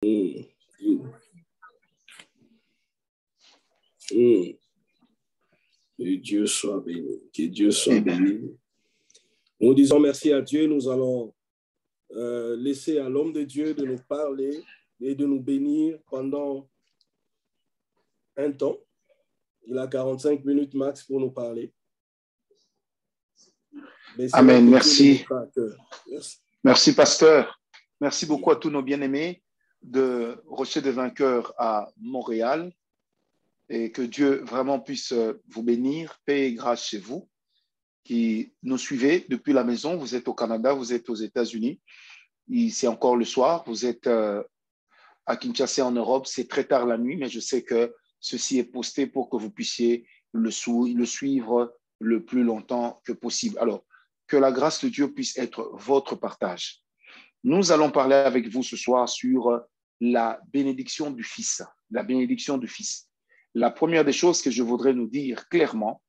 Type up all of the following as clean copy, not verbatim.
Mm. Mm. Que Dieu soit béni. Que Dieu soit béni. Nous disons merci à Dieu. Nous allons laisser à l'homme de Dieu de nous parler et de nous bénir pendant un temps. Il a 45 minutes max pour nous parler. Amen. Merci. Merci, pasteur. Merci beaucoup à tous nos bien-aimés de Rocher des Vainqueurs à Montréal. Et que Dieu vraiment puisse vous bénir, paix et grâce chez vous, qui nous suivez depuis la maison. Vous êtes au Canada, vous êtes aux États-Unis. C'est encore le soir. Vous êtes à Kinshasa en Europe. C'est très tard la nuit, mais je sais que ceci est posté pour que vous puissiez le suivre le plus longtemps que possible. Alors, que la grâce de Dieu puisse être votre partage. Nous allons parler avec vous ce soir sur la bénédiction du Fils. La bénédiction du Fils. La première des choses que je voudrais nous dire clairement,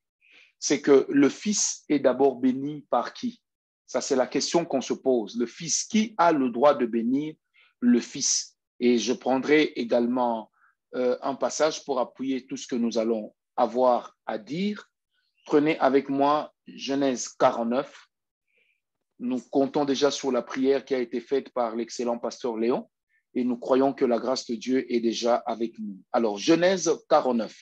c'est que le Fils est d'abord béni par qui? Ça, c'est la question qu'on se pose. Le Fils, qui a le droit de bénir le Fils? Et je prendrai également un passage pour appuyer tout ce que nous allons avoir à dire. Prenez avec moi Genèse 49. Nous comptons déjà sur la prière qui a été faite par l'excellent pasteur Léon. Et nous croyons que la grâce de Dieu est déjà avec nous. Alors, Genèse 49,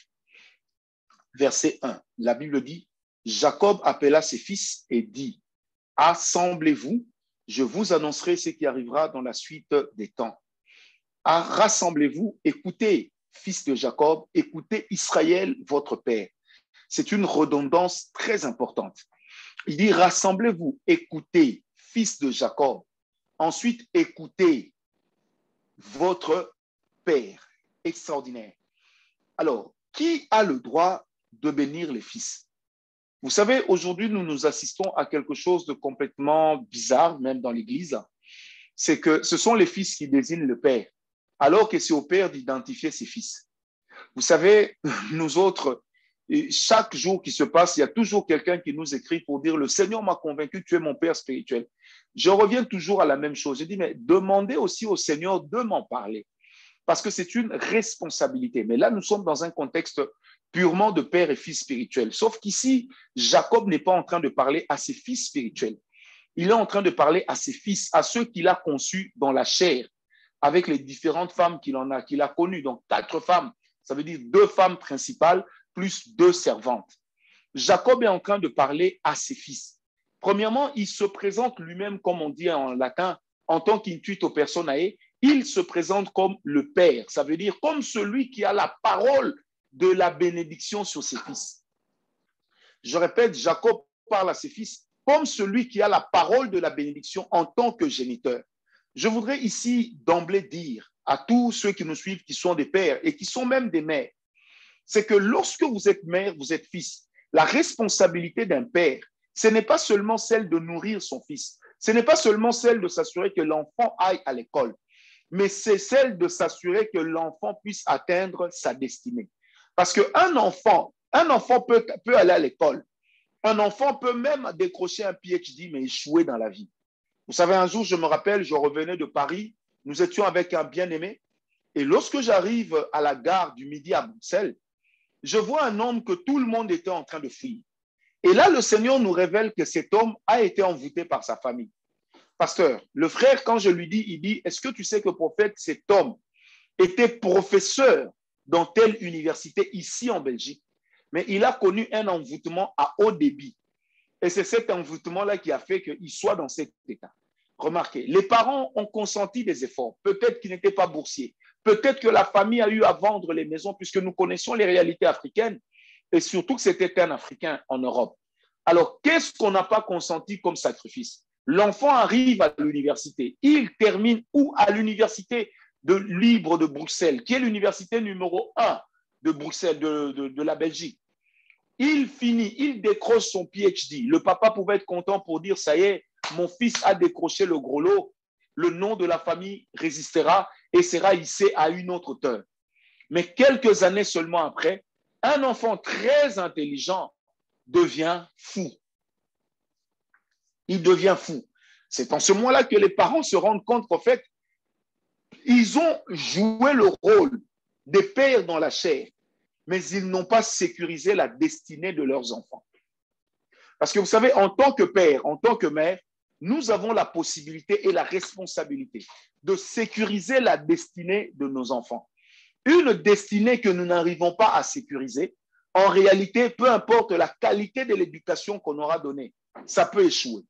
verset 1, la Bible dit, Jacob appela ses fils et dit, assemblez-vous, je vous annoncerai ce qui arrivera dans la suite des temps. Rassemblez-vous, écoutez, fils de Jacob, écoutez Israël, votre père. C'est une redondance très importante. Il dit, rassemblez-vous, écoutez, fils de Jacob. Ensuite, écoutez votre père. Extraordinaire. Alors, qui a le droit de bénir les fils? Vous savez, aujourd'hui, nous assistons à quelque chose de complètement bizarre, même dans l'Église. C'est que ce sont les fils qui désignent le père, alors que c'est au père d'identifier ses fils. Vous savez, nous autres, chaque jour qui se passe, il y a toujours quelqu'un qui nous écrit pour dire, le Seigneur m'a convaincu, tu es mon père spirituel. Je reviens toujours à la même chose. Je dis, mais demandez aussi au Seigneur de m'en parler. Parce que c'est une responsabilité. Mais là, nous sommes dans un contexte purement de père et fils spirituel. Sauf qu'ici, Jacob n'est pas en train de parler à ses fils spirituels. Il est en train de parler à ses fils, à ceux qu'il a conçus dans la chair, avec les différentes femmes qu'il a connues. Donc, 4 femmes, ça veut dire 2 femmes principales plus 2 servantes. Jacob est en train de parler à ses fils. Premièrement, il se présente lui-même, comme on dit en latin, en tant qu'intuito personae. Il se présente comme le Père, ça veut dire comme celui qui a la parole de la bénédiction sur ses fils. Je répète, Jacob parle à ses fils comme celui qui a la parole de la bénédiction en tant que géniteur. Je voudrais ici d'emblée dire à tous ceux qui nous suivent, qui sont des pères et qui sont même des mères, c'est que lorsque vous êtes mère, vous êtes fils. La responsabilité d'un père, ce n'est pas seulement celle de nourrir son fils, ce n'est pas seulement celle de s'assurer que l'enfant aille à l'école, mais c'est celle de s'assurer que l'enfant puisse atteindre sa destinée. Parce qu'un enfant peut aller à l'école. Un enfant peut même décrocher un PhD, mais échouer dans la vie. Vous savez, un jour, je me rappelle, je revenais de Paris, nous étions avec un bien-aimé, et lorsque j'arrive à la gare du Midi à Bruxelles, je vois un homme que tout le monde était en train de fuir. Et là, le Seigneur nous révèle que cet homme a été envoûté par sa famille. Pasteur, le frère, quand je lui dis, il dit, est-ce que tu sais que prophète, cet homme était professeur dans telle université ici en Belgique, mais il a connu un envoûtement à haut débit. Et c'est cet envoûtement-là qui a fait qu'il soit dans cet état. Remarquez, les parents ont consenti des efforts, peut-être qu'ils n'étaient pas boursiers, peut-être que la famille a eu à vendre les maisons, puisque nous connaissons les réalités africaines, et surtout que c'était un Africain en Europe. Alors, qu'est-ce qu'on n'a pas consenti comme sacrifice? L'enfant arrive à l'université. Il termine où? À l'université libre de Bruxelles, qui est l'université numéro 1 de Bruxelles, de la Belgique. Il finit, il décroche son PhD. Le papa pouvait être content pour dire, ça y est, mon fils a décroché le gros lot. Le nom de la famille résistera et sera hissé à une autre hauteur. Mais quelques années seulement après, un enfant très intelligent devient fou. Il devient fou. C'est en ce moment-là que les parents se rendent compte qu'en fait, Ils ont joué le rôle des pères dans la chair, mais ils n'ont pas sécurisé la destinée de leurs enfants. Parce que vous savez, en tant que père, en tant que mère, nous avons la possibilité et la responsabilité de sécuriser la destinée de nos enfants. Une destinée que nous n'arrivons pas à sécuriser, en réalité, peu importe la qualité de l'éducation qu'on aura donnée, ça peut échouer.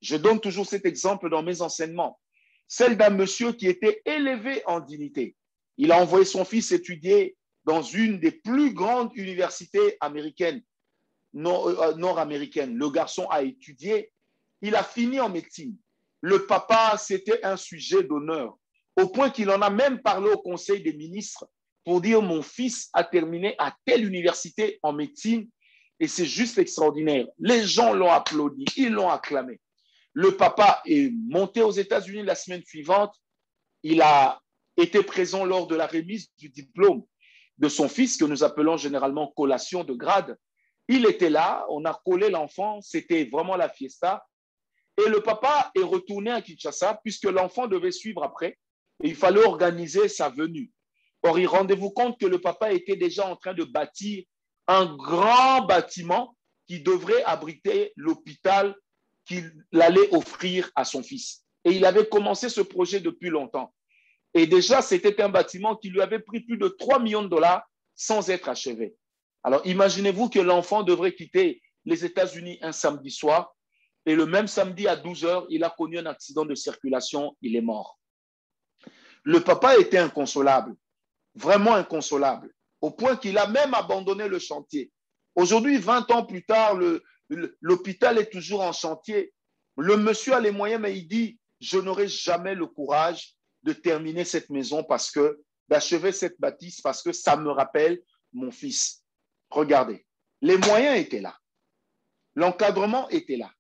Je donne toujours cet exemple dans mes enseignements. Celle d'un monsieur qui était élevé en dignité. Il a envoyé son fils étudier dans une des plus grandes universités américaines, nord-américaines. Le garçon a étudié, il a fini en médecine. Le papa, c'était un sujet d'honneur, au point qu'il en a même parlé au Conseil des ministres pour dire mon fils a terminé à telle université en médecine et c'est juste extraordinaire. Les gens l'ont applaudi, ils l'ont acclamé. Le papa est monté aux États-Unis la semaine suivante. Il a été présent lors de la remise du diplôme de son fils, que nous appelons généralement collation de grade. Il était là, on a collé l'enfant, c'était vraiment la fiesta. Et le papa est retourné à Kinshasa puisque l'enfant devait suivre après et il fallait organiser sa venue. Or, rendez-vous compte que le papa était déjà en train de bâtir un grand bâtiment qui devrait abriter l'hôpital qu'il allait offrir à son fils. Et il avait commencé ce projet depuis longtemps. Et déjà, c'était un bâtiment qui lui avait pris plus de 3 millions de dollars sans être achevé. Alors, imaginez-vous que l'enfant devrait quitter les États-Unis un samedi soir et le même samedi à 12 heures, il a connu un accident de circulation, il est mort. Le papa était inconsolable, vraiment inconsolable, au point qu'il a même abandonné le chantier. Aujourd'hui, 20 ans plus tard, l'hôpital est toujours en chantier. Le monsieur a les moyens, mais il dit, je n'aurai jamais le courage de terminer cette maison d'achever cette bâtisse parce que ça me rappelle mon fils. Regardez, les moyens étaient là. L'encadrement était là.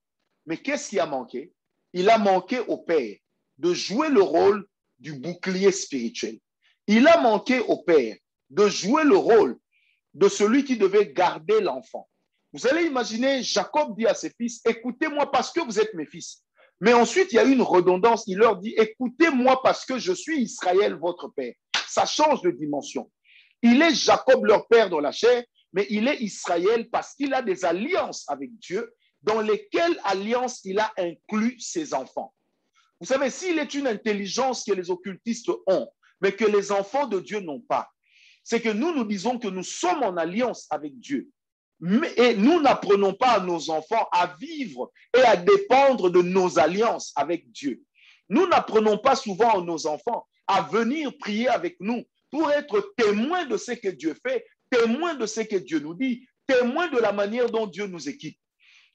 Mais qu'est-ce qui a manqué? Il a manqué au père de jouer le rôle du bouclier spirituel. Il a manqué au père de jouer le rôle de celui qui devait garder l'enfant. Vous allez imaginer, Jacob dit à ses fils, écoutez-moi parce que vous êtes mes fils. Mais ensuite, il y a une redondance. Il leur dit, écoutez-moi parce que je suis Israël, votre père. Ça change de dimension. Il est Jacob, leur père dans la chair, mais il est Israël parce qu'il a des alliances avec Dieu, dans lesquelles alliances il a inclus ses enfants. Vous savez, s'il est une intelligence que les occultistes ont, mais que les enfants de Dieu n'ont pas, c'est que nous disons que nous sommes en alliance avec Dieu. Et nous n'apprenons pas à nos enfants à vivre et à dépendre de nos alliances avec Dieu. Nous n'apprenons pas souvent à nos enfants à venir prier avec nous pour être témoins de ce que Dieu fait, témoins de ce que Dieu nous dit, témoins de la manière dont Dieu nous équipe.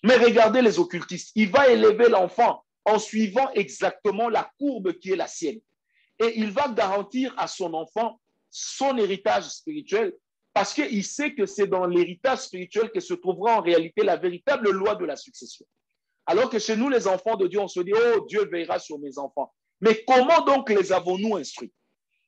Mais regardez les occultistes, il va élever l'enfant en suivant exactement la courbe qui est la sienne. Et il va garantir à son enfant son héritage spirituel parce qu'il sait que c'est dans l'héritage spirituel que se trouvera en réalité la véritable loi de la succession. Alors que chez nous, les enfants de Dieu, on se dit, oh, Dieu veillera sur mes enfants. Mais comment donc les avons-nous instruits?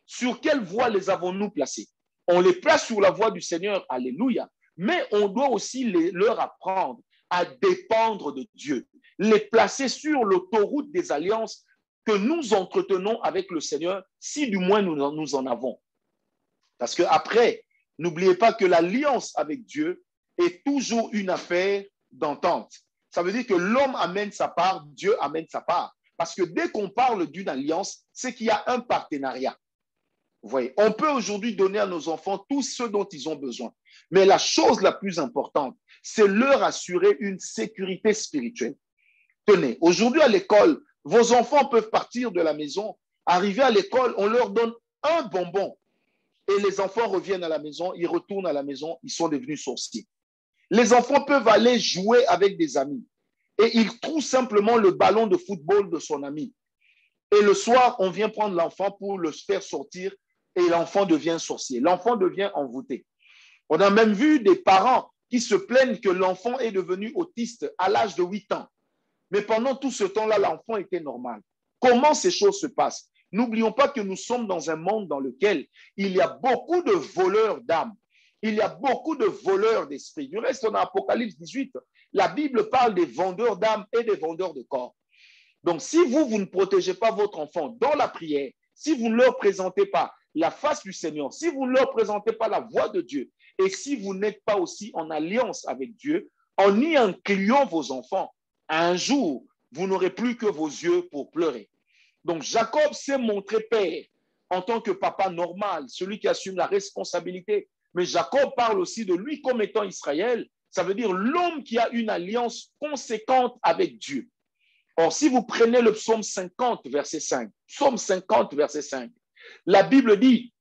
Sur quelle voie les avons-nous placés? On les place sur la voie du Seigneur, alléluia. Mais on doit aussi leur apprendre à dépendre de Dieu, les placer sur l'autoroute des alliances que nous entretenons avec le Seigneur, si du moins nous en avons. Parce qu'après, n'oubliez pas que l'alliance avec Dieu est toujours une affaire d'entente. Ça veut dire que l'homme amène sa part, Dieu amène sa part. Parce que dès qu'on parle d'une alliance, c'est qu'il y a un partenariat. Vous voyez, on peut aujourd'hui donner à nos enfants tout ce dont ils ont besoin. Mais la chose la plus importante, c'est leur assurer une sécurité spirituelle. Tenez, aujourd'hui à l'école, vos enfants peuvent partir de la maison, arriver à l'école, on leur donne un bonbon. Et les enfants reviennent à la maison, ils retournent à la maison, ils sont devenus sorciers. Les enfants peuvent aller jouer avec des amis et ils trouvent simplement le ballon de football de son ami. Et le soir, on vient prendre l'enfant pour le faire sortir et l'enfant devient sorcier. L'enfant devient envoûté. On a même vu des parents qui se plaignent que l'enfant est devenu autiste à l'âge de 8 ans. Mais pendant tout ce temps-là, l'enfant était normal. Comment ces choses se passent? N'oublions pas que nous sommes dans un monde dans lequel il y a beaucoup de voleurs d'âmes. Il y a beaucoup de voleurs d'esprit. Du reste, dans Apocalypse 18, la Bible parle des vendeurs d'âmes et des vendeurs de corps. Donc, si vous ne protégez pas votre enfant dans la prière, si vous ne leur présentez pas la face du Seigneur, si vous ne leur présentez pas la voix de Dieu, et si vous n'êtes pas aussi en alliance avec Dieu, en y incluant vos enfants, un jour, vous n'aurez plus que vos yeux pour pleurer. Donc, Jacob s'est montré père en tant que papa normal, celui qui assume la responsabilité. Mais Jacob parle aussi de lui comme étant Israël. Ça veut dire l'homme qui a une alliance conséquente avec Dieu. Or, si vous prenez le psaume 50, verset 5, psaume 50, verset 5, la Bible dit,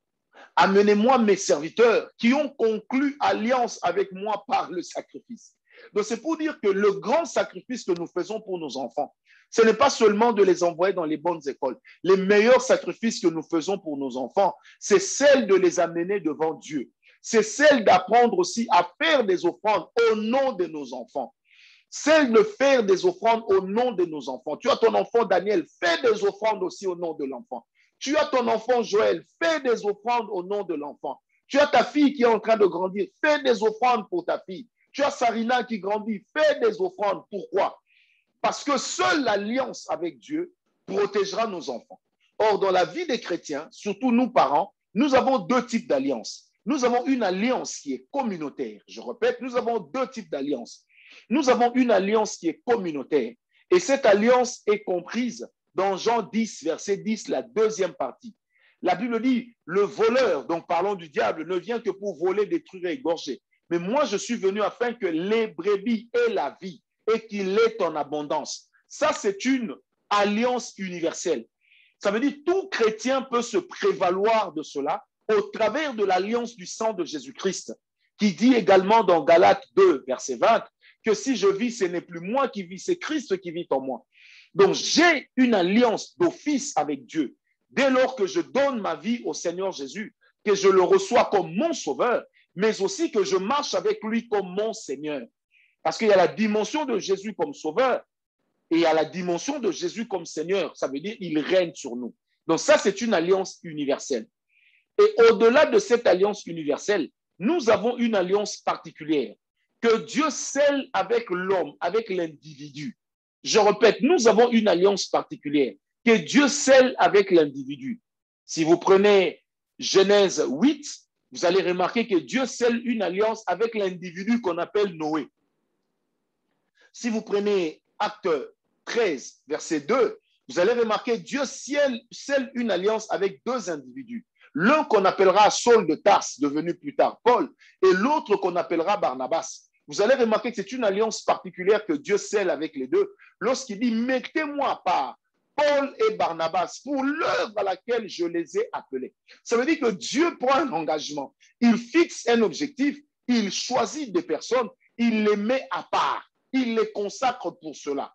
« Amenez-moi mes serviteurs qui ont conclu alliance avec moi par le sacrifice. » Donc, c'est pour dire que le grand sacrifice que nous faisons pour nos enfants, ce n'est pas seulement de les envoyer dans les bonnes écoles. Les meilleurs sacrifices que nous faisons pour nos enfants, c'est celle de les amener devant Dieu. C'est celle d'apprendre aussi à faire des offrandes au nom de nos enfants. Celle de faire des offrandes au nom de nos enfants. Tu as ton enfant Daniel, fais des offrandes aussi au nom de l'enfant. Tu as ton enfant Joël, fais des offrandes au nom de l'enfant. Tu as ta fille qui est en train de grandir, fais des offrandes pour ta fille. Tu as Sarina qui grandit, fais des offrandes. Pourquoi? Parce que seule l'alliance avec Dieu protégera nos enfants. Or, dans la vie des chrétiens, surtout nous parents, nous avons deux types d'alliances. Nous avons une alliance qui est communautaire. Je répète, nous avons deux types d'alliances. Nous avons une alliance qui est communautaire. Et cette alliance est comprise dans Jean 10, verset 10, la deuxième partie. La Bible dit, le voleur, donc parlons du diable, ne vient que pour voler, détruire et égorger. Mais moi, je suis venu afin que les brebis aient la vie et qu'il est en abondance. Ça, c'est une alliance universelle. Ça veut dire que tout chrétien peut se prévaloir de cela au travers de l'alliance du sang de Jésus-Christ, qui dit également dans Galates 2, verset 20, que si je vis, ce n'est plus moi qui vis, c'est Christ qui vit en moi. Donc, j'ai une alliance d'office avec Dieu. Dès lors que je donne ma vie au Seigneur Jésus, que je le reçois comme mon sauveur, mais aussi que je marche avec lui comme mon Seigneur. Parce qu'il y a la dimension de Jésus comme sauveur et il y a la dimension de Jésus comme Seigneur. Ça veut dire qu'il règne sur nous. Donc ça, c'est une alliance universelle. Et au-delà de cette alliance universelle, nous avons une alliance particulière que Dieu scelle avec l'homme, avec l'individu. Je répète, nous avons une alliance particulière que Dieu scelle avec l'individu. Si vous prenez Genèse 8, vous allez remarquer que Dieu scelle une alliance avec l'individu qu'on appelle Noé. Si vous prenez Acte 13, verset 2, vous allez remarquer que Dieu scelle une alliance avec deux individus. L'un qu'on appellera Saul de Tarse, devenu plus tard Paul, et l'autre qu'on appellera Barnabas. Vous allez remarquer que c'est une alliance particulière que Dieu scelle avec les deux lorsqu'il dit « Mettez-moi à part Paul et Barnabas pour l'œuvre à laquelle je les ai appelés. » Ça veut dire que Dieu prend un engagement. Il fixe un objectif, il choisit des personnes, il les met à part. Il les consacre pour cela.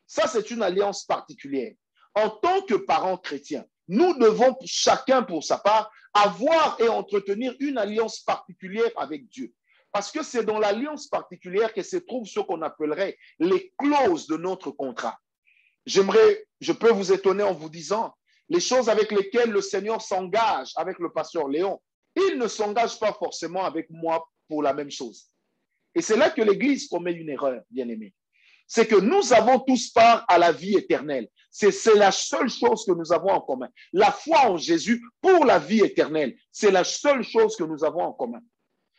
Ça, c'est une alliance particulière. En tant que parents chrétiens, nous devons chacun pour sa part avoir et entretenir une alliance particulière avec Dieu. Parce que c'est dans l'alliance particulière que se trouvent ce qu'on appellerait les clauses de notre contrat. Je peux vous étonner en vous disant les choses avec lesquelles le Seigneur s'engage avec le pasteur Léon. Il ne s'engage pas forcément avec moi pour la même chose. Et c'est là que l'Église commet une erreur, bien-aimés. C'est que nous avons tous part à la vie éternelle. C'est la seule chose que nous avons en commun. La foi en Jésus pour la vie éternelle, c'est la seule chose que nous avons en commun.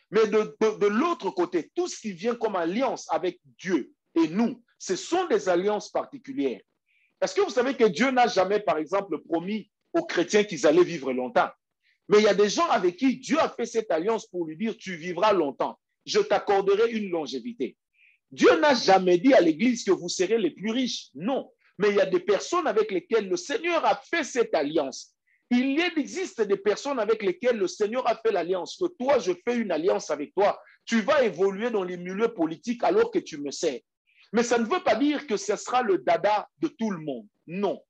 Mais de l'autre côté, tout ce qui vient comme alliance avec Dieu et nous, ce sont des alliances particulières. Est-ce que vous savez que Dieu n'a jamais, par exemple, promis aux chrétiens qu'ils allaient vivre longtemps? Mais il y a des gens avec qui Dieu a fait cette alliance pour lui dire « tu vivras longtemps ». Je t'accorderai une longévité. Dieu n'a jamais dit à l'Église que vous serez les plus riches. Non. Mais il y a des personnes avec lesquelles le Seigneur a fait cette alliance. Il existe des personnes avec lesquelles le Seigneur a fait l'alliance. Que toi, je fais une alliance avec toi. Tu vas évoluer dans les milieux politiques alors que tu me sers. Mais ça ne veut pas dire que ce sera le dada de tout le monde. Non.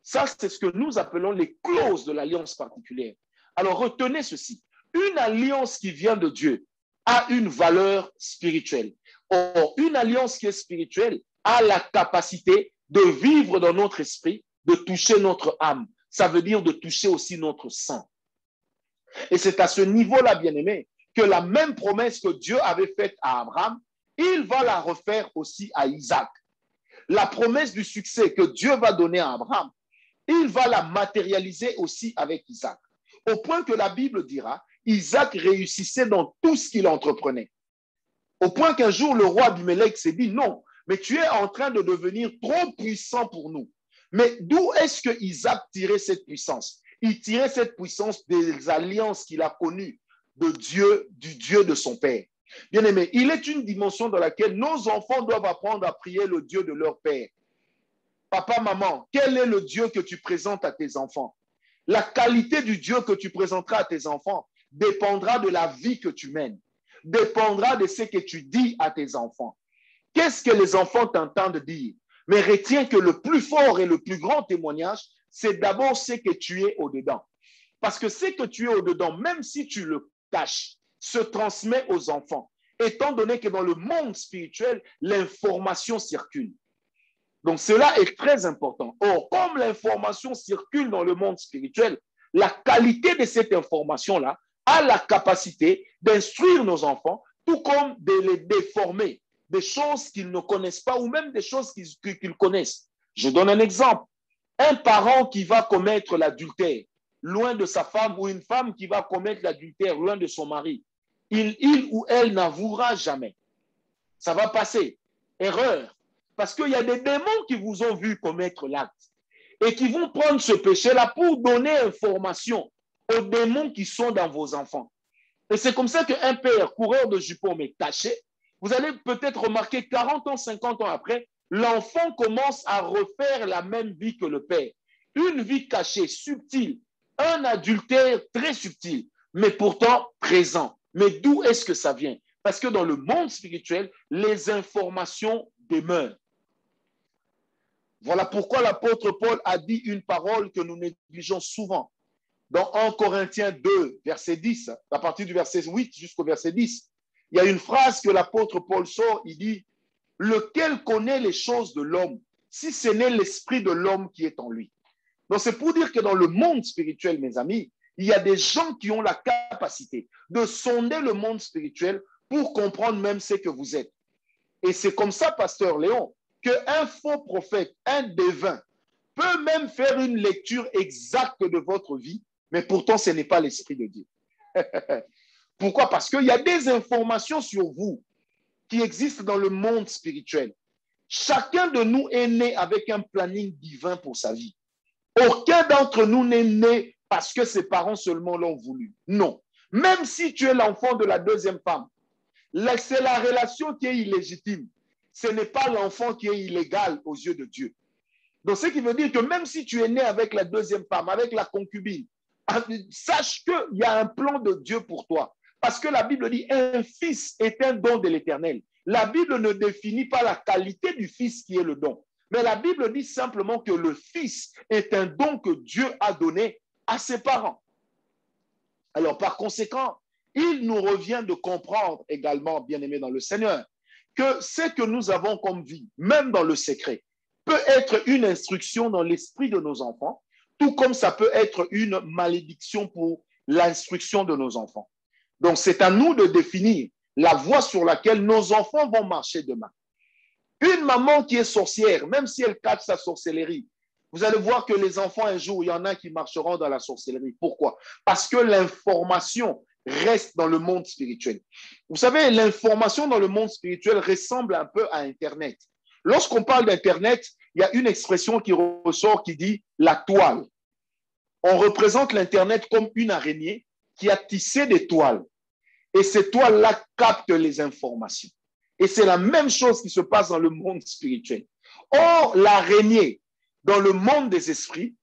Ça, c'est ce que nous appelons les clauses de l'alliance particulière. Alors, retenez ceci. Une alliance qui vient de Dieu a une valeur spirituelle. Or, une alliance qui est spirituelle a la capacité de vivre dans notre esprit, de toucher notre âme. Ça veut dire de toucher aussi notre sang. Et c'est à ce niveau-là, bien-aimé, que la même promesse que Dieu avait faite à Abraham, il va la refaire aussi à Isaac. La promesse du succès que Dieu va donner à Abraham, il va la matérialiser aussi avec Isaac. Au point que la Bible dira, Isaac réussissait dans tout ce qu'il entreprenait. Au point qu'un jour, le roi Abimelech s'est dit, non, mais tu es en train de devenir trop puissant pour nous. Mais d'où est-ce que Isaac tirait cette puissance? Il tirait cette puissance des alliances qu'il a connues de Dieu, du Dieu de son père. Bien aimé, il est une dimension dans laquelle nos enfants doivent apprendre à prier le Dieu de leur père. Papa, maman, quel est le Dieu que tu présentes à tes enfants? La qualité du Dieu que tu présenteras à tes enfants dépendra de la vie que tu mènes, dépendra de ce que tu dis à tes enfants. Qu'est-ce que les enfants t'entendent dire? Mais retiens que le plus fort et le plus grand témoignage, c'est d'abord ce que tu es au-dedans. Parce que ce que tu es au-dedans, même si tu le caches, se transmet aux enfants, étant donné que dans le monde spirituel, l'information circule. Donc, cela est très important. Or, comme l'information circule dans le monde spirituel, la qualité de cette information-là a la capacité d'instruire nos enfants, tout comme de les déformer, des choses qu'ils ne connaissent pas ou même des choses qu'ils connaissent. Je donne un exemple. Un parent qui va commettre l'adultère loin de sa femme ou une femme qui va commettre l'adultère loin de son mari, il ou elle n'avouera jamais. Ça va passer. Erreur. Parce qu'il y a des démons qui vous ont vu commettre l'acte et qui vont prendre ce péché-là pour donner information aux démons qui sont dans vos enfants. Et c'est comme ça qu'un père, coureur de jupons, mais caché, vous allez peut-être remarquer 40 ans, 50 ans après, l'enfant commence à refaire la même vie que le père. Une vie cachée, subtile, un adultère très subtil, mais pourtant présent. Mais d'où est-ce que ça vient? Parce que dans le monde spirituel, les informations demeurent. Voilà pourquoi l'apôtre Paul a dit une parole que nous négligeons souvent. Dans 1 Corinthiens 2, verset 10, à partir du verset 8 jusqu'au verset 10, il y a une phrase que l'apôtre Paul sort, il dit « Lequel connaît les choses de l'homme, si ce n'est l'esprit de l'homme qui est en lui ?» Donc c'est pour dire que dans le monde spirituel, mes amis, il y a des gens qui ont la capacité de sonder le monde spirituel pour comprendre même ce que vous êtes. Et c'est comme ça, pasteur Léon, qu'un faux prophète, un devin, peut même faire une lecture exacte de votre vie, mais pourtant ce n'est pas l'Esprit de Dieu. Pourquoi? Parce qu'il y a des informations sur vous qui existent dans le monde spirituel. Chacun de nous est né avec un planning divin pour sa vie. Aucun d'entre nous n'est né parce que ses parents seulement l'ont voulu. Non. Même si tu es l'enfant de la deuxième femme, c'est la relation qui est illégitime. Ce n'est pas l'enfant qui est illégal aux yeux de Dieu. Donc, ce qui veut dire que même si tu es né avec la deuxième femme, avec la concubine, sache qu'il y a un plan de Dieu pour toi. Parce que la Bible dit, un fils est un don de l'Éternel. La Bible ne définit pas la qualité du fils qui est le don. Mais la Bible dit simplement que le fils est un don que Dieu a donné à ses parents. Alors, par conséquent, il nous revient de comprendre également, bien-aimés dans le Seigneur, que ce que nous avons comme vie, même dans le secret, peut être une instruction dans l'esprit de nos enfants, tout comme ça peut être une malédiction pour l'instruction de nos enfants. Donc, c'est à nous de définir la voie sur laquelle nos enfants vont marcher demain. Une maman qui est sorcière, même si elle cache sa sorcellerie, vous allez voir que les enfants, un jour, il y en a qui marcheront dans la sorcellerie. Pourquoi? Parce que l'information reste dans le monde spirituel. Vous savez, l'information dans le monde spirituel ressemble un peu à Internet. Lorsqu'on parle d'Internet, il y a une expression qui ressort qui dit la toile. On représente l'Internet comme une araignée qui a tissé des toiles. Et ces toiles-là captent les informations. Et c'est la même chose qui se passe dans le monde spirituel. Or, l'araignée, dans le monde des esprits,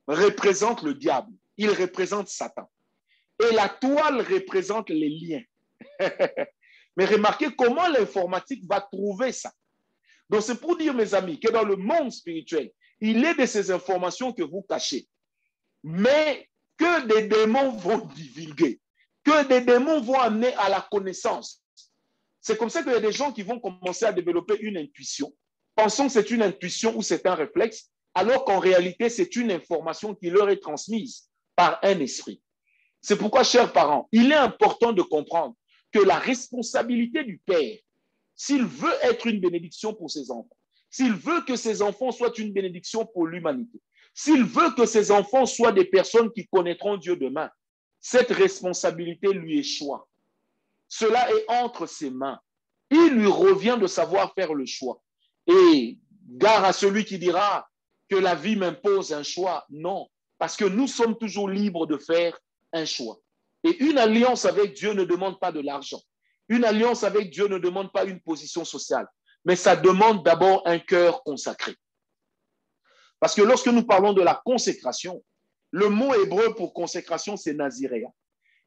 représente le diable. Il représente Satan. Et la toile représente les liens. Mais remarquez comment l'informatique va trouver ça. Donc, c'est pour dire, mes amis, que dans le monde spirituel, il est de ces informations que vous cachez, mais que des démons vont divulguer, que des démons vont amener à la connaissance. C'est comme ça qu'il y a des gens qui vont commencer à développer une intuition, pensant que c'est une intuition ou c'est un réflexe, alors qu'en réalité, c'est une information qui leur est transmise par un esprit. C'est pourquoi, chers parents, il est important de comprendre que la responsabilité du père, s'il veut être une bénédiction pour ses enfants, s'il veut que ses enfants soient une bénédiction pour l'humanité, S'il veut que ses enfants soient des personnes qui connaîtront Dieu demain, cette responsabilité lui échoit. Cela est entre ses mains. Il lui revient de savoir faire le choix. Et gare à celui qui dira que la vie m'impose un choix. Non, parce que nous sommes toujours libres de faire un choix. Et une alliance avec Dieu ne demande pas de l'argent. Une alliance avec Dieu ne demande pas une position sociale, mais ça demande d'abord un cœur consacré. Parce que lorsque nous parlons de la consécration, le mot hébreu pour consécration, c'est naziréa.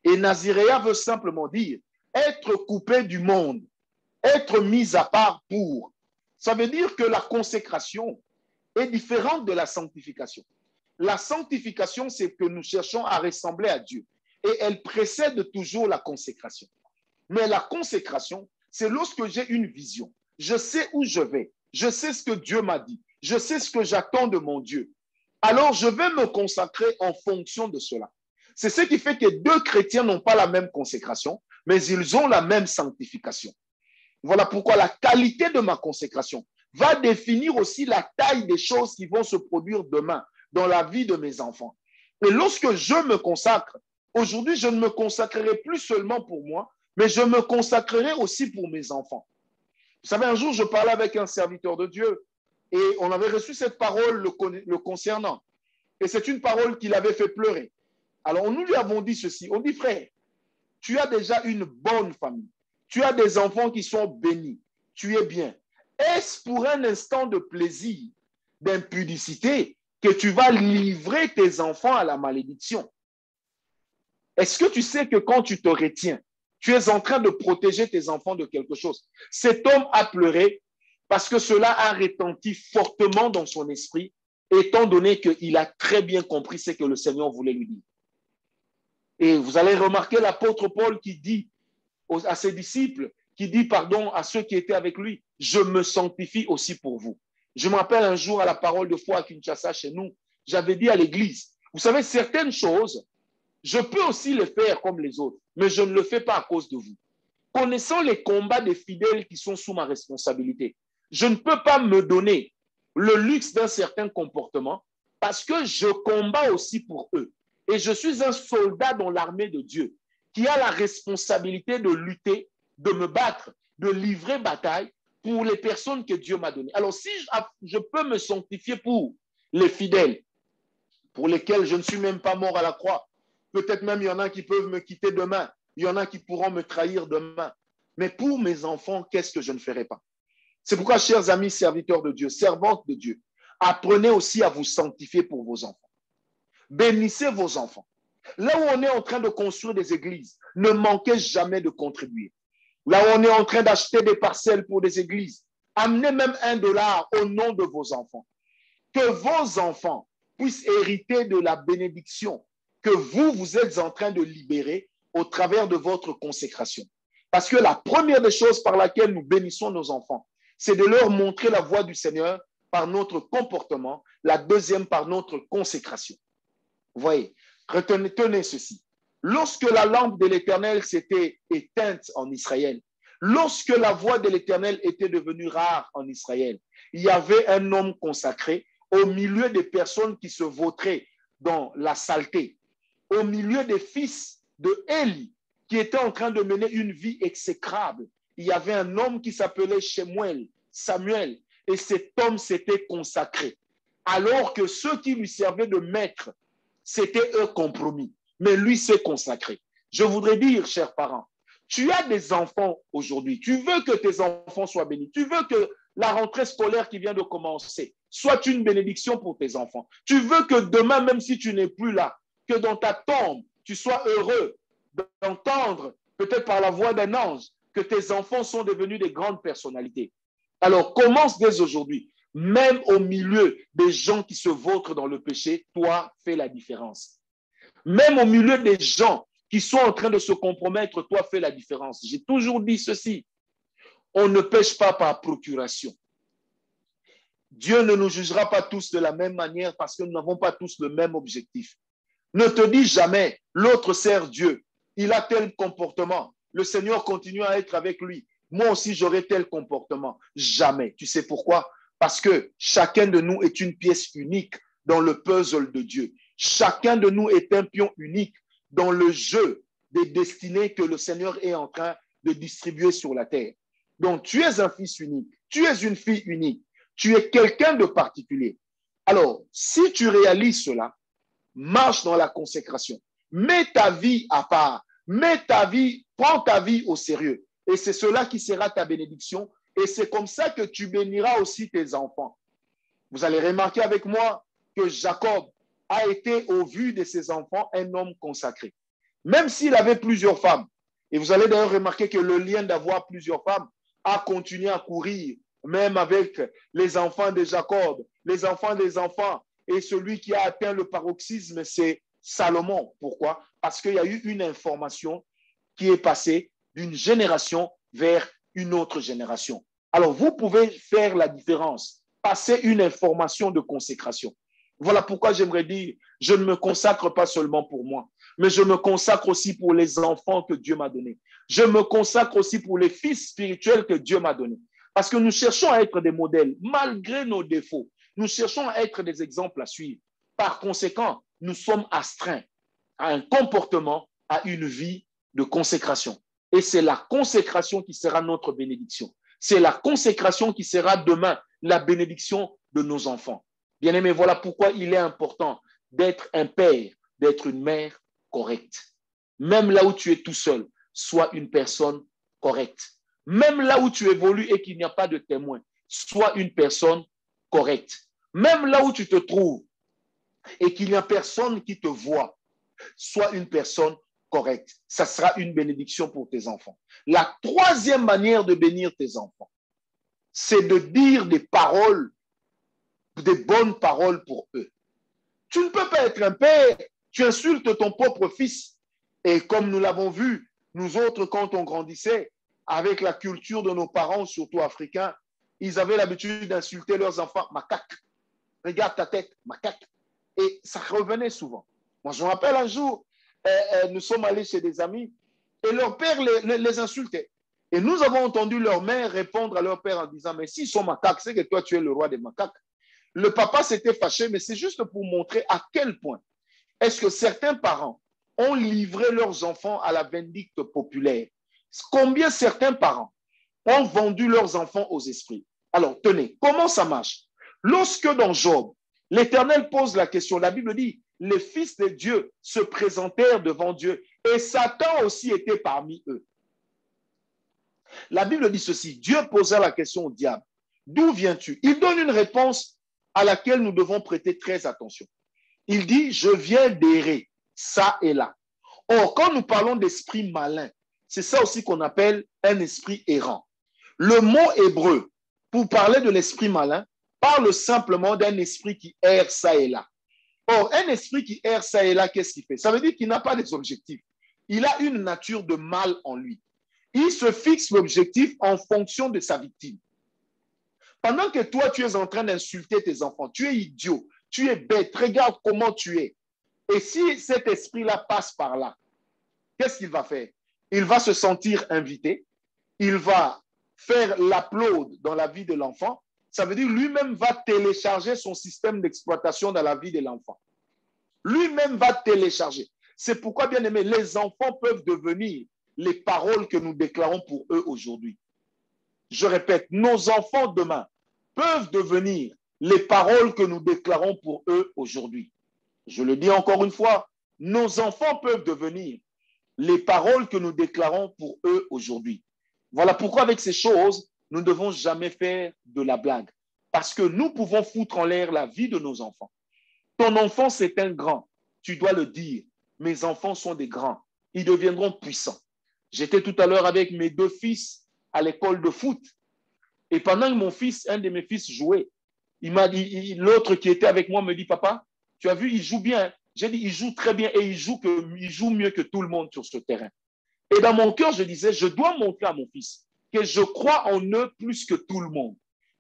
Et naziréa veut simplement dire être coupé du monde, être mis à part pour. Ça veut dire que la consécration est différente de la sanctification. La sanctification, c'est que nous cherchons à ressembler à Dieu. Et elle précède toujours la consécration. Mais la consécration, c'est lorsque j'ai une vision. Je sais où je vais. Je sais ce que Dieu m'a dit. Je sais ce que j'attends de mon Dieu. Alors, je vais me consacrer en fonction de cela. C'est ce qui fait que deux chrétiens n'ont pas la même consécration, mais ils ont la même sanctification. Voilà pourquoi la qualité de ma consécration va définir aussi la taille des choses qui vont se produire demain dans la vie de mes enfants. Et lorsque je me consacre, aujourd'hui, je ne me consacrerai plus seulement pour moi, mais je me consacrerai aussi pour mes enfants. Vous savez, un jour, je parlais avec un serviteur de Dieu et on avait reçu cette parole le concernant. Et c'est une parole qui l'avait fait pleurer. Alors, nous lui avons dit ceci. On dit, frère, tu as déjà une bonne famille. Tu as des enfants qui sont bénis. Tu es bien. Est-ce pour un instant de plaisir, d'impudicité, que tu vas livrer tes enfants à la malédiction? Est-ce que tu sais que quand tu te retiens, tu es en train de protéger tes enfants de quelque chose? Cet homme a pleuré parce que cela a retenti fortement dans son esprit, étant donné qu'il a très bien compris ce que le Seigneur voulait lui dire. Et vous allez remarquer l'apôtre Paul qui dit à ses disciples, qui dit pardon à ceux qui étaient avec lui, je me sanctifie aussi pour vous. Je me rappelle un jour à la parole de foi à Kinshasa chez nous, j'avais dit à l'église, vous savez, certaines choses, je peux aussi les faire comme les autres, mais je ne le fais pas à cause de vous. Connaissant les combats des fidèles qui sont sous ma responsabilité, je ne peux pas me donner le luxe d'un certain comportement parce que je combats aussi pour eux. Et je suis un soldat dans l'armée de Dieu qui a la responsabilité de lutter, de me battre, de livrer bataille pour les personnes que Dieu m'a données. Alors, si je peux me sanctifier pour les fidèles, pour lesquels je ne suis même pas mort à la croix, peut-être même il y en a qui peuvent me quitter demain, il y en a qui pourront me trahir demain. Mais pour mes enfants, qu'est-ce que je ne ferai pas? C'est pourquoi, chers amis serviteurs de Dieu, servantes de Dieu, apprenez aussi à vous sanctifier pour vos enfants. Bénissez vos enfants. Là où on est en train de construire des églises, ne manquez jamais de contribuer. Là où on est en train d'acheter des parcelles pour des églises, amenez même $1 au nom de vos enfants. Que vos enfants puissent hériter de la bénédiction que vous êtes en train de libérer au travers de votre consécration. Parce que la première des choses par laquelle nous bénissons nos enfants, c'est de leur montrer la voie du Seigneur par notre comportement, la deuxième par notre consécration. Vous voyez, retenez ceci. Lorsque la lampe de l'Éternel s'était éteinte en Israël, lorsque la voix de l'Éternel était devenue rare en Israël, il y avait un homme consacré au milieu des personnes qui se vautraient dans la saleté, au milieu des fils de Élie qui étaient en train de mener une vie exécrable. Il y avait un homme qui s'appelait Samuel, et cet homme s'était consacré. Alors que ceux qui lui servaient de maître, c'était eux compromis. Mais lui s'est consacré. Je voudrais dire, chers parents, tu as des enfants aujourd'hui. Tu veux que tes enfants soient bénis. Tu veux que la rentrée scolaire qui vient de commencer soit une bénédiction pour tes enfants. Tu veux que demain, même si tu n'es plus là, que dans ta tombe, tu sois heureux d'entendre, peut-être par la voix d'un ange, que tes enfants sont devenus des grandes personnalités. Alors, commence dès aujourd'hui. Même au milieu des gens qui se vautrent dans le péché, toi, fais la différence. Même au milieu des gens qui sont en train de se compromettre, toi, fais la différence. J'ai toujours dit ceci. On ne pêche pas par procuration. Dieu ne nous jugera pas tous de la même manière parce que nous n'avons pas tous le même objectif. Ne te dis jamais, l'autre sert Dieu. Il a tel comportement. Le Seigneur continue à être avec lui. Moi aussi, j'aurai tel comportement. Jamais. Tu sais pourquoi? Parce que chacun de nous est une pièce unique dans le puzzle de Dieu. Chacun de nous est un pion unique dans le jeu des destinées que le Seigneur est en train de distribuer sur la terre. Donc, tu es un fils unique, tu es une fille unique, tu es quelqu'un de particulier. Alors, si tu réalises cela, marche dans la consécration. Mets ta vie à part. Prends ta vie au sérieux. Et c'est cela qui sera ta bénédiction. Et c'est comme ça que tu béniras aussi tes enfants. Vous allez remarquer avec moi que Jacob a été, au vu de ses enfants, un homme consacré. Même s'il avait plusieurs femmes. Et vous allez d'ailleurs remarquer que le lien d'avoir plusieurs femmes a continué à courir, même avec les enfants de Jacob, les enfants des enfants. Et celui qui a atteint le paroxysme, c'est Salomon. Pourquoi? Parce qu'il y a eu une information qui est passée d'une génération vers une autre génération. Alors, vous pouvez faire la différence, passer une information de consécration. Voilà pourquoi j'aimerais dire, je ne me consacre pas seulement pour moi, mais je me consacre aussi pour les enfants que Dieu m'a donnés. Je me consacre aussi pour les fils spirituels que Dieu m'a donnés. Parce que nous cherchons à être des modèles, malgré nos défauts. Nous cherchons à être des exemples à suivre. Par conséquent, nous sommes astreints à un comportement, à une vie de consécration. Et c'est la consécration qui sera notre bénédiction. C'est la consécration qui sera demain la bénédiction de nos enfants. Bien-aimés, voilà pourquoi il est important d'être un père, d'être une mère correcte. Même là où tu es tout seul, sois une personne correcte. Même là où tu évolues et qu'il n'y a pas de témoin, sois une personne correcte. Même là où tu te trouves et qu'il n'y a personne qui te voit, sois une personne correcte. Ça sera une bénédiction pour tes enfants. La troisième manière de bénir tes enfants, c'est de dire des paroles, des bonnes paroles pour eux. Tu ne peux pas être un père, tu insultes ton propre fils. Et comme nous l'avons vu, nous autres, quand on grandissait, avec la culture de nos parents, surtout africains, ils avaient l'habitude d'insulter leurs enfants. Macaque, regarde ta tête, macaque. Et ça revenait souvent. Moi, je me rappelle un jour, nous sommes allés chez des amis et leur père les insultait. Et nous avons entendu leur mère répondre à leur père en disant, mais s'ils sont macaques, c'est que toi, tu es le roi des macaques. Le papa s'était fâché, mais c'est juste pour montrer à quel point est-ce que certains parents ont livré leurs enfants à la vindicte populaire. Combien certains parents ont vendu leurs enfants aux esprits. Alors, tenez, comment ça marche? Lorsque dans Job, l'Éternel pose la question, la Bible dit, les fils de Dieu se présentèrent devant Dieu et Satan aussi était parmi eux. La Bible dit ceci, Dieu posa la question au diable, d'où viens-tu? Il donne une réponse à laquelle nous devons prêter très attention. Il dit, je viens d'errer, ça et là. Or, quand nous parlons d'esprit malin, c'est ça aussi qu'on appelle un esprit errant. Le mot hébreu, pour parler de l'esprit malin, parle simplement d'un esprit qui erre ça et là. Or, un esprit qui erre ça et là, qu'est-ce qu'il fait? Ça veut dire qu'il n'a pas des objectifs. Il a une nature de mal en lui. Il se fixe l'objectif en fonction de sa victime. Pendant que toi, tu es en train d'insulter tes enfants, tu es idiot, tu es bête, regarde comment tu es. Et si cet esprit-là passe par là, qu'est-ce qu'il va faire? Il va se sentir invité, il va faire l'upload dans la vie de l'enfant. Ça veut dire lui-même va télécharger son système d'exploitation dans la vie de l'enfant. Lui-même va télécharger. C'est pourquoi, bien aimé, les enfants peuvent devenir les paroles que nous déclarons pour eux aujourd'hui. Je répète, nos enfants demain peuvent devenir les paroles que nous déclarons pour eux aujourd'hui. Je le dis encore une fois, nos enfants peuvent devenir les paroles que nous déclarons pour eux aujourd'hui. Voilà pourquoi avec ces choses, nous ne devons jamais faire de la blague. Parce que nous pouvons foutre en l'air la vie de nos enfants. Ton enfant, c'est un grand. Tu dois le dire. Mes enfants sont des grands. Ils deviendront puissants. J'étais tout à l'heure avec mes deux fils à l'école de foot. Et pendant que mon fils, un de mes fils jouait, il m'a dit, l'autre qui était avec moi me dit, papa, tu as vu, il joue bien. J'ai dit, il joue très bien et il joue mieux que tout le monde sur ce terrain. Et dans mon cœur, je disais, je dois montrer à mon fils que je crois en eux plus que tout le monde,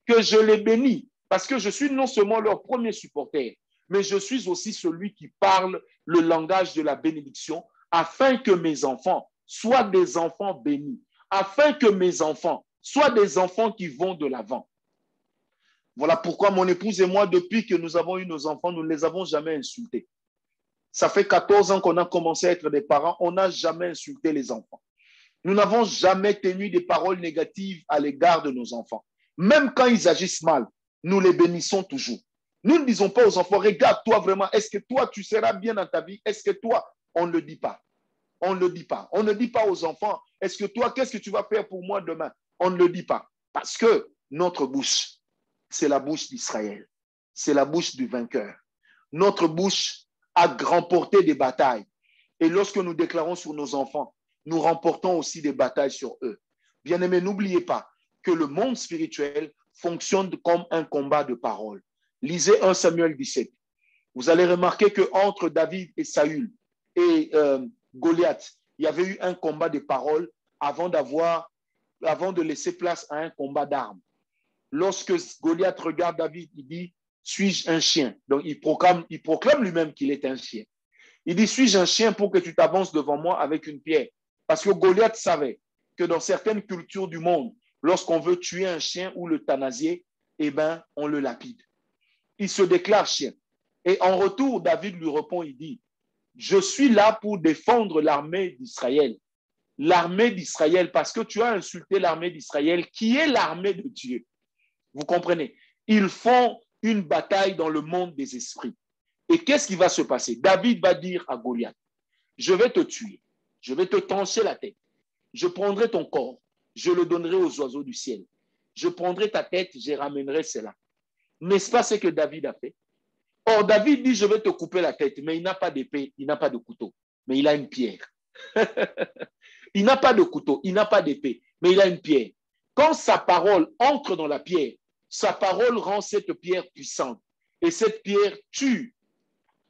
que je les bénis, parce que je suis non seulement leur premier supporter, mais je suis aussi celui qui parle le langage de la bénédiction, afin que mes enfants soient des enfants bénis, afin que mes enfants soient des enfants qui vont de l'avant. Voilà pourquoi mon épouse et moi, depuis que nous avons eu nos enfants, nous ne les avons jamais insultés. Ça fait 14 ans qu'on a commencé à être des parents, on n'a jamais insulté les enfants. Nous n'avons jamais tenu des paroles négatives à l'égard de nos enfants. Même quand ils agissent mal, nous les bénissons toujours. Nous ne disons pas aux enfants, regarde-toi vraiment, est-ce que toi, tu seras bien dans ta vie? Est-ce que toi, on ne le dit pas? On ne le dit pas. On ne dit pas aux enfants, est-ce que toi, qu'est-ce que tu vas faire pour moi demain? On ne le dit pas. Parce que notre bouche, c'est la bouche d'Israël. C'est la bouche du vainqueur. Notre bouche a remporté des batailles. Et lorsque nous déclarons sur nos enfants, nous remportons aussi des batailles sur eux. Bien-aimés, n'oubliez pas que le monde spirituel fonctionne comme un combat de paroles. Lisez 1 Samuel 17. Vous allez remarquer qu'entre David et Saül et Goliath, il y avait eu un combat de paroles avant de laisser place à un combat d'armes. Lorsque Goliath regarde David, il dit, suis-je un chien? Donc il proclame lui-même qu'il est un chien. Il dit, suis-je un chien pour que tu t'avances devant moi avec une pierre? Parce que Goliath savait que dans certaines cultures du monde, lorsqu'on veut tuer un chien ou l'euthanasier, eh bien, on le lapide. Il se déclare chien. Et en retour, David lui répond, il dit, je suis là pour défendre l'armée d'Israël. L'armée d'Israël, parce que tu as insulté l'armée d'Israël, qui est l'armée de Dieu. Vous comprenez? Ils font une bataille dans le monde des esprits. Et qu'est-ce qui va se passer? David va dire à Goliath, je vais te tuer, je vais te trancher la tête, je prendrai ton corps, je le donnerai aux oiseaux du ciel, je prendrai ta tête, je ramènerai cela. N'est-ce pas ce que David a fait? Or, David dit, je vais te couper la tête, mais il n'a pas d'épée, il n'a pas de couteau, mais il a une pierre. Il n'a pas de couteau, il n'a pas d'épée, mais il a une pierre. Quand sa parole entre dans la pierre, sa parole rend cette pierre puissante. Et cette pierre tue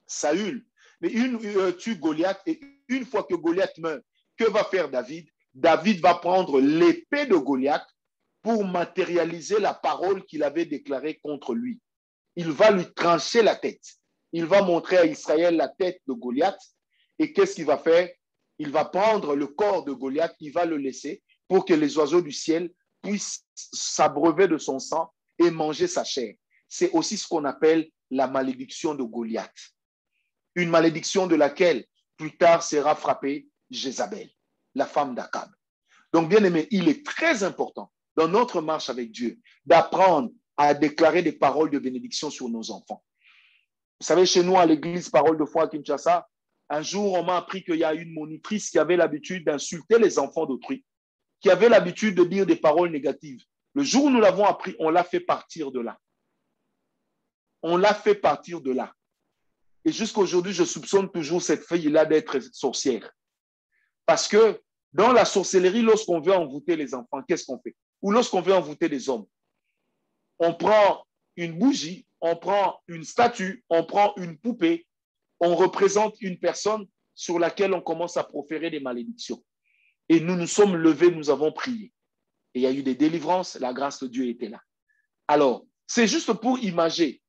Saül, mais tue Goliath. Et une fois que Goliath meurt, que va faire David? David va prendre l'épée de Goliath pour matérialiser la parole qu'il avait déclarée contre lui. Il va lui trancher la tête. Il va montrer à Israël la tête de Goliath. Et qu'est-ce qu'il va faire? Il va prendre le corps de Goliath, il va le laisser pour que les oiseaux du ciel puissent s'abreuver de son sang et manger sa chair. C'est aussi ce qu'on appelle la malédiction de Goliath. Une malédiction de laquelle plus tard sera frappée Jézabel, la femme d'Akab. Donc, bien aimé, il est très important dans notre marche avec Dieu d'apprendre à déclarer des paroles de bénédiction sur nos enfants. Vous savez, chez nous, à l'église Parole de foi à Kinshasa, un jour, on m'a appris qu'il y a une monitrice qui avait l'habitude d'insulter les enfants d'autrui, qui avait l'habitude de dire des paroles négatives. Le jour où nous l'avons appris, on l'a fait partir de là. On l'a fait partir de là. Et jusqu'à aujourd'hui, je soupçonne toujours cette fille-là d'être sorcière. Parce que dans la sorcellerie, lorsqu'on veut envoûter les enfants, qu'est-ce qu'on fait? Ou lorsqu'on veut envoûter les hommes, on prend une bougie, on prend une statue, on prend une poupée, on représente une personne sur laquelle on commence à proférer des malédictions. Et nous nous sommes levés, nous avons prié. Et il y a eu des délivrances, la grâce de Dieu était là. Alors, c'est juste pour imager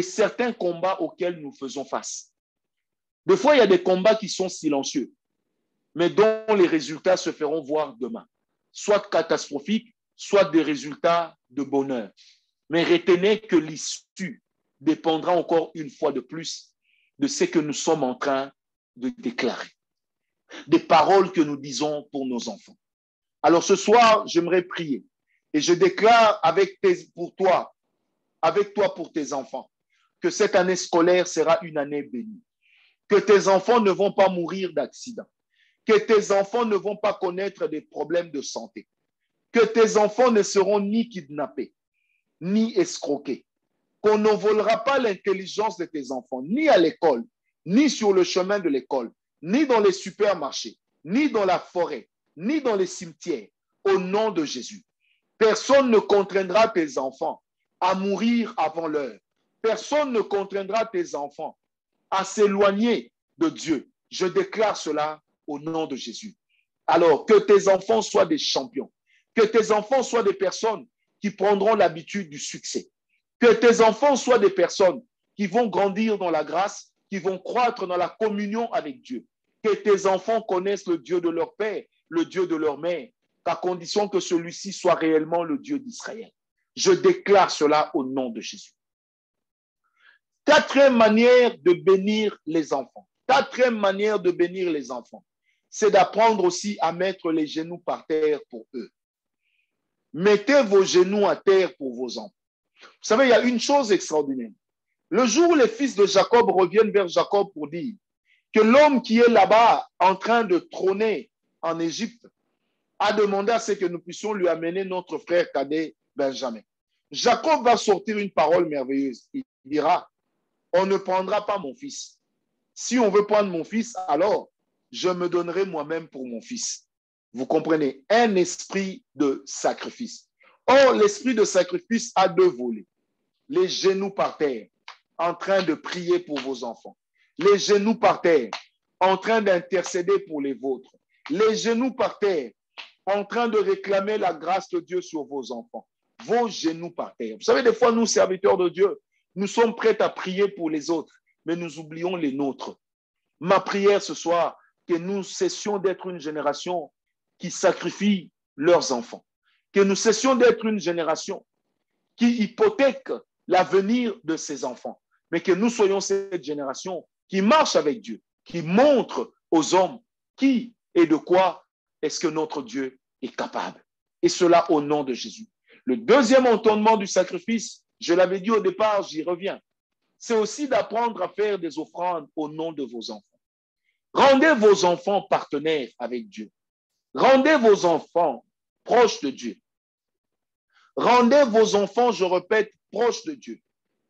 certains combats auxquels nous faisons face. Des fois, il y a des combats qui sont silencieux, mais dont les résultats se feront voir demain. Soit catastrophiques, soit des résultats de bonheur. Mais retenez que l'issue dépendra encore une fois de plus de ce que nous sommes en train de déclarer. Des paroles que nous disons pour nos enfants. Alors ce soir, j'aimerais prier et je déclare avec toi pour tes enfants, que cette année scolaire sera une année bénie. Que tes enfants ne vont pas mourir d'accident. Que tes enfants ne vont pas connaître des problèmes de santé. Que tes enfants ne seront ni kidnappés, ni escroqués. Qu'on ne volera pas l'intelligence de tes enfants, ni à l'école, ni sur le chemin de l'école, ni dans les supermarchés, ni dans la forêt, ni dans les cimetières, au nom de Jésus. Personne ne contraindra tes enfants à mourir avant l'heure. Personne ne contraindra tes enfants à s'éloigner de Dieu. Je déclare cela au nom de Jésus. Alors, que tes enfants soient des champions, que tes enfants soient des personnes qui prendront l'habitude du succès, que tes enfants soient des personnes qui vont grandir dans la grâce, qui vont croître dans la communion avec Dieu, que tes enfants connaissent le Dieu de leur père, le Dieu de leur mère, qu'à condition que celui-ci soit réellement le Dieu d'Israël. Je déclare cela au nom de Jésus. Quatrième manière de bénir les enfants. Quatrième manière de bénir les enfants, c'est d'apprendre aussi à mettre les genoux par terre pour eux. Mettez vos genoux à terre pour vos enfants. Vous savez, il y a une chose extraordinaire. Le jour où les fils de Jacob reviennent vers Jacob pour dire que l'homme qui est là-bas en train de trôner en Égypte a demandé à ce que nous puissions lui amener notre frère cadet Benjamin. Jacob va sortir une parole merveilleuse. Il dira, on ne prendra pas mon fils. Si on veut prendre mon fils, alors je me donnerai moi-même pour mon fils. Vous comprenez? Un esprit de sacrifice. Or, l'esprit de sacrifice a deux volets. Les genoux par terre, en train de prier pour vos enfants. Les genoux par terre, en train d'intercéder pour les vôtres. Les genoux par terre, en train de réclamer la grâce de Dieu sur vos enfants. Vos genoux par terre. Vous savez, des fois, nous, serviteurs de Dieu, nous sommes prêts à prier pour les autres, mais nous oublions les nôtres. Ma prière ce soir, que nous cessions d'être une génération qui sacrifie leurs enfants. Que nous cessions d'être une génération qui hypothèque l'avenir de ses enfants. Mais que nous soyons cette génération qui marche avec Dieu, qui montre aux hommes qui et de quoi est-ce que notre Dieu est capable. Et cela au nom de Jésus. Le deuxième entendement du sacrifice, je l'avais dit au départ, j'y reviens, c'est aussi d'apprendre à faire des offrandes au nom de vos enfants. Rendez vos enfants partenaires avec Dieu. Rendez vos enfants proches de Dieu. Rendez vos enfants, je répète, proches de Dieu.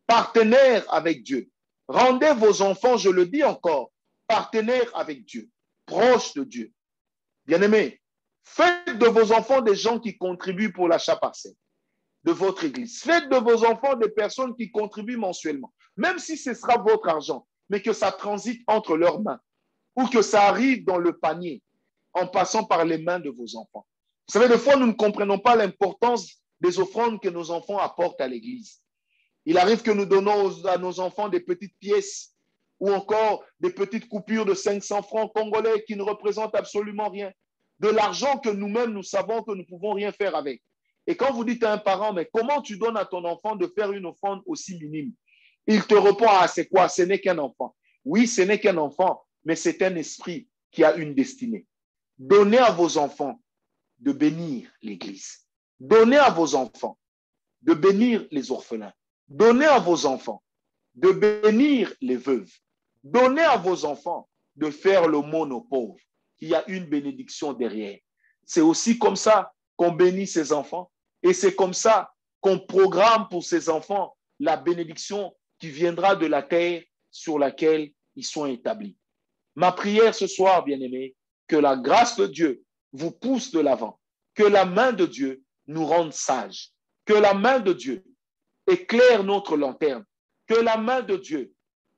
Partenaires avec Dieu. Rendez vos enfants, je le dis encore, partenaires avec Dieu. Proches de Dieu. Bien-aimés, faites de vos enfants des gens qui contribuent pour l'achat partiel de votre église. Faites de vos enfants des personnes qui contribuent mensuellement. Même si ce sera votre argent, mais que ça transite entre leurs mains ou que ça arrive dans le panier en passant par les mains de vos enfants. Vous savez, des fois, nous ne comprenons pas l'importance des offrandes que nos enfants apportent à l'église. Il arrive que nous donnons à nos enfants des petites pièces ou encore des petites coupures de 500 francs congolais qui ne représentent absolument rien. De l'argent que nous-mêmes, nous savons que nous ne pouvons rien faire avec. Et quand vous dites à un parent, mais comment tu donnes à ton enfant de faire une offrande aussi minime? Il te répond, ah, c'est quoi? Ce n'est qu'un enfant. Oui, ce n'est qu'un enfant, mais c'est un esprit qui a une destinée. Donnez à vos enfants de bénir l'Église. Donnez à vos enfants de bénir les orphelins. Donnez à vos enfants de bénir les veuves. Donnez à vos enfants de faire l'aumône aux pauvres. Il y a une bénédiction derrière. C'est aussi comme ça qu'on bénit ses enfants et c'est comme ça qu'on programme pour ses enfants la bénédiction qui viendra de la terre sur laquelle ils sont établis. Ma prière ce soir, bien-aimés, que la grâce de Dieu vous pousse de l'avant, que la main de Dieu nous rende sages, que la main de Dieu éclaire notre lanterne, que la main de Dieu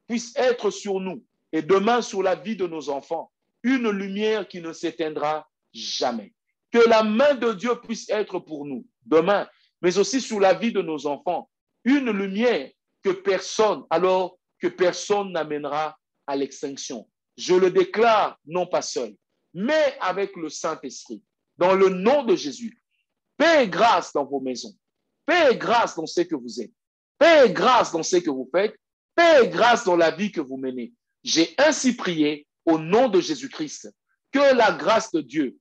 puisse être sur nous et demain sur la vie de nos enfants, une lumière qui ne s'éteindra jamais. Que la main de Dieu puisse être pour nous demain, mais aussi sur la vie de nos enfants, une lumière que personne n'amènera à l'extinction. Je le déclare non pas seul, mais avec le Saint-Esprit, dans le nom de Jésus. Paix et grâce dans vos maisons, paix et grâce dans ce que vous êtes, paix et grâce dans ce que vous faites, paix et grâce dans la vie que vous menez. J'ai ainsi prié au nom de Jésus-Christ. Que la grâce de Dieu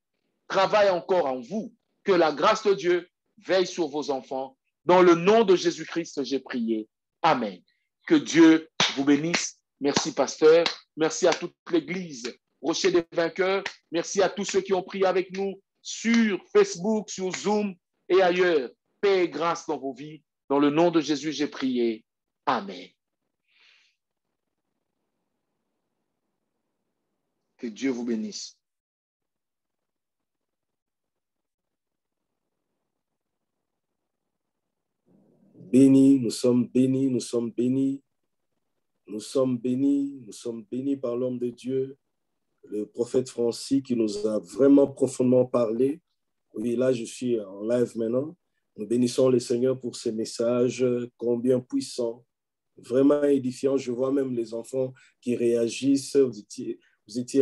travaille encore en vous, que la grâce de Dieu veille sur vos enfants. Dans le nom de Jésus-Christ, j'ai prié. Amen. Que Dieu vous bénisse. Merci, pasteur. Merci à toute l'Église Rocher des Vainqueurs. Merci à tous ceux qui ont prié avec nous sur Facebook, sur Zoom et ailleurs. Paix et grâce dans vos vies. Dans le nom de Jésus, j'ai prié. Amen. Que Dieu vous bénisse. Bénis, nous sommes bénis, nous sommes bénis. Nous sommes bénis, nous sommes bénis par l'homme de Dieu, le prophète Francis, qui nous a vraiment profondément parlé. Oui, là, je suis en live maintenant. Nous bénissons le Seigneur pour ces messages combien puissants, vraiment édifiants. Je vois même les enfants qui réagissent. Vous étiez